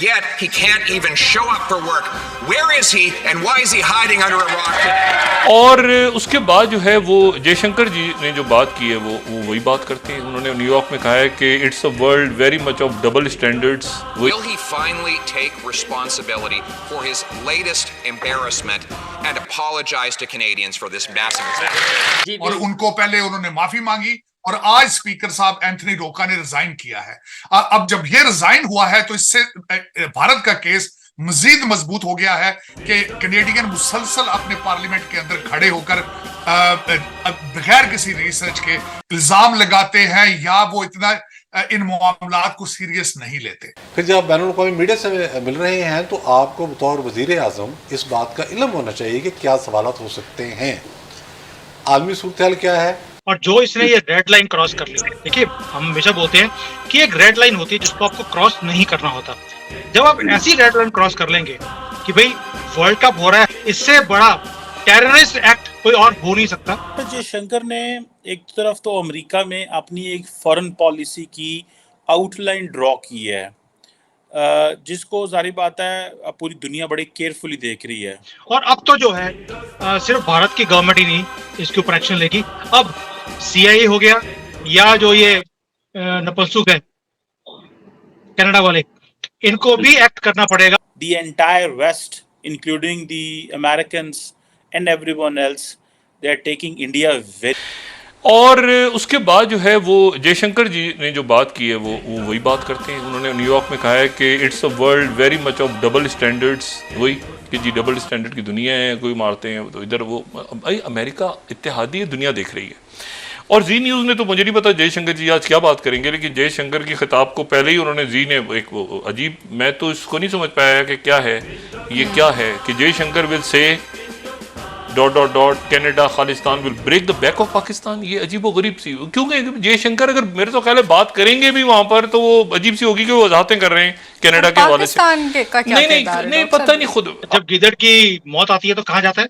Yet he can't even show up for work. Where is he and why is he hiding under a rock today? और उसके बाद जो है वो जयशंकर जी ने जो बात की है वो वही बात करते हैं। उन्होंने न्यूयॉर्क में कहा है कि it's a world very much of double standards. Will he finally take responsibility for his latest embarrassment and apologize to Canadians for this massive disaster? और उनको पहले उन्होंने माफी मांगी और आज स्पीकर साहब एंथनी रोका ने रिजाइन किया है। अब जब ये रिजाइन हुआ है तो इससे भारत का केस मजीद मजबूत हो गया है कि कैनेडियन मुसलसल अपने पार्लियामेंट के अंदर खड़े होकर बगैर किसी रिसर्च के इल्जाम लगाते हैं या वो इतना इन मामलात को सीरियस नहीं लेते। फिर जब बैनुल-अक़वामी मीडिया से मिल रहे हैं तो आपको बतौर वजीर आजम इस बात का इल्म होना चाहिए कि क्या सवालात हो सकते हैं, आलमी सूरत क्या है। और जो इसने ये रेड लाइन क्रॉस कर ली, देखिए हम हमेशा बोलते हैं कि एक रेड लाइन होती है जिसको आपको क्रॉस नहीं करना होता। जब आप ऐसी रेड लाइन क्रॉस कर लेंगे कि भाई वर्ल्ड कप हो रहा है, इससे बड़ा टेररिस्ट एक्ट कोई और हो नहीं सकता। जयशंकर ने एक तरफ तो अमेरिका में अपनी एक फॉरेन पॉलिसी की आउटलाइन ड्रॉ की है, जिसको जारी बात है पूरी दुनिया बड़ी केयरफुली देख रही है। और अब तो जो है सिर्फ भारत की गवर्नमेंट ही नहीं इसके ऊपर एक्शन लेगी, अब CIA हो गया या जो ये नपुंसक है कनाडा वाले, इनको भी एक्ट करना पड़ेगा। The entire West, including the Americans and everyone else, they are taking India very. और उसके बाद जो है वो जयशंकर जी ने जो बात की है वो वही बात करते हैं। उन्होंने न्यूयॉर्क में कहा है कि it's a world very much of double standards. वही कि जी डबल स्टैंडर्ड की दुनिया है, कोई मारते हैं तो इधर वो भाई अमेरिका इत्तेहादी दुनिया देख रही है। और जी न्यूज़ ने तो मुझे नहीं पता जयशंकर जी आज क्या बात करेंगे, लेकिन जयशंकर की खिताब को पहले ही उन्होंने जी ने एक अजीब, मैं तो इसको नहीं समझ पाया कि क्या है ये, क्या है कि Jaishankar will say ... Canada Khalistan will break the back of Pakistan. ये अजीब व गरीब सी, क्योंकि जयशंकर अगर मेरे तो ख्याल है बात करेंगे भी वहां पर तो वो अजीब सी होगी कि वो वजाहतें कर रहे हैं कनाडा के हवाले से। नहीं पता नहीं खुद। जब गीदड़ की मौत आती है तो कहाँ जाता है?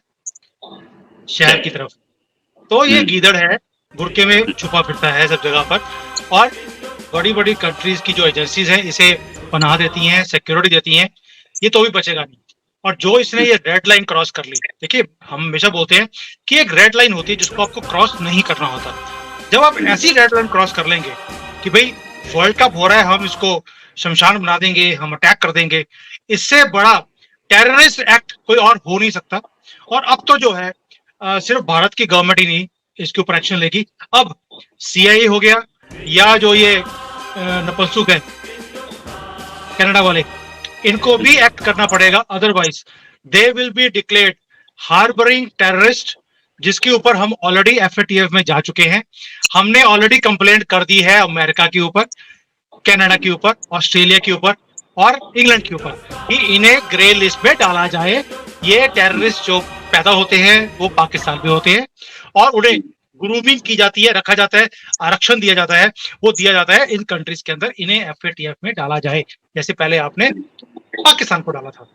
शहर की तरफ। तो ये गीदड़ है, बुरके में छुपा फिरता है सब जगह पर, और बड़ी बड़ी कंट्रीज की जो एजेंसीज हैं इसे पनाह देती हैं, सिक्योरिटी देती हैं, ये तो भी बचेगा नहीं। और जो इसने ये रेड लाइन क्रॉस कर ली, देखिए हम हमेशा बोलते हैं कि एक रेड लाइन होती है जिसको आपको क्रॉस नहीं करना होता। जब आप ऐसी रेड लाइन क्रॉस कर लेंगे कि भाई वर्ल्ड कप हो रहा है, हम इसको शमशान बना देंगे, हम अटैक कर देंगे, इससे बड़ा टेररिस्ट एक्ट कोई और हो नहीं सकता। और अब तो जो है सिर्फ भारत की गवर्नमेंट ही नहीं इसके ऊपर एक्शन लेगी, अब CIA हो गया या जो ये नपुंसक है कनाडा वाले, इनको भी एक्ट करना पड़ेगा, otherwise they will be declared harbouring terrorist, जिसके ऊपर हम ऑलरेडी FATF में जा चुके हैं। हमने ऑलरेडी कंप्लेंट कर दी है अमेरिका के ऊपर, कनाडा के ऊपर, ऑस्ट्रेलिया के ऊपर और इंग्लैंड के ऊपर कि इन्हें ग्रे लिस्ट में डाला जाए। ये टेररिस्ट जो पैदा होते हैं वो पाकिस्तान में होते हैं और उन्हें ग्रूमिंग की जाती है, रखा जाता है, आरक्षण दिया जाता है, वो दिया जाता है इन कंट्रीज के अंदर, इन्हें FATF में डाला जाए, जैसे पहले आपने पाकिस्तान को डाला था।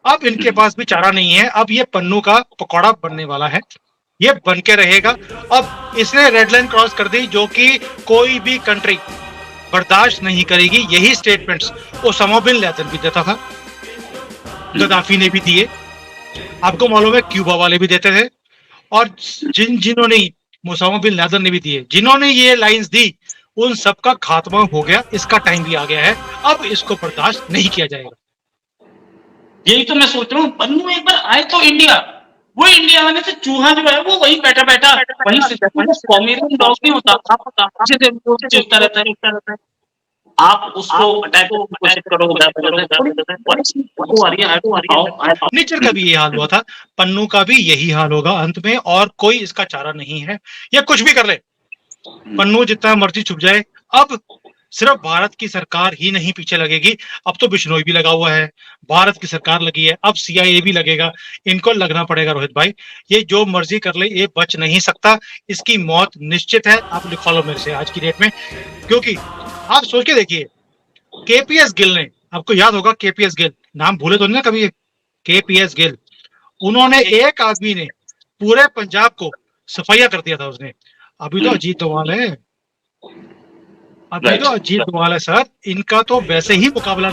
अब इनके पास भी चारा नहीं है, अब ये पन्नू का पकौड़ा बनने वाला है, ये बन के रहेगा। अब इसने रेड लाइन क्रॉस कर दी जो कि कोई भी कंट्री बर्दाश्त नहीं करेगी। यही स्टेटमेंट्स ओसामा बिन लादेन भी देता था, गद्दाफी ने भी दिए, आपको मालूम है क्यूबा वाले भी देते थे, और जिन्होंने ओसामा बिन लादेन ने भी दिए, जिन्होंने ये लाइंस दी उन सबका खात्मा हो गया। इसका टाइम भी आ गया है, अब इसको बर्दाश्त नहीं किया जाएगा। यही तो मैं सोच रहा हूँ, पन्नू एक बार आए तो इंडिया, वो इंडिया आने से चूहा जो है वो वही बैठा बैठा वही कॉमेडियन डॉग नहीं होता, चलता रहता है। आप उसको अटैक करो, नेचर का भी ये हाल हुआ था, पन्नू का भी यही हाल होगा अंत में, और कोई इसका चारा नहीं है। ये कुछ भी कर ले, पन्नू जितना मर्जी छुप जाए, अब सिर्फ भारत की सरकार ही नहीं पीछे लगेगी, अब तो बिश्नोई भी लगा हुआ है, भारत की सरकार लगी है, अब CIA भी लगेगा, इनको लगना पड़ेगा। रोहित भाई, ये जो मर्जी कर ले, ये बच नहीं सकता, इसकी मौत निश्चित है। आप लिखवा लो मेरे से आज की डेट में, क्योंकि आप सोच के देखिए, KPS गिल ने, आपको याद होगा KPS गिल, नाम भूले तो नहीं ना कभी, KPS गिल, उन्होंने, एक आदमी ने पूरे पंजाब को सफाइया कर दिया था उसने। अभी तो अजीत डोभाल है, अभी तो अजीत डोभाल है सर, इनका तो वैसे ही मुकाबला नहीं।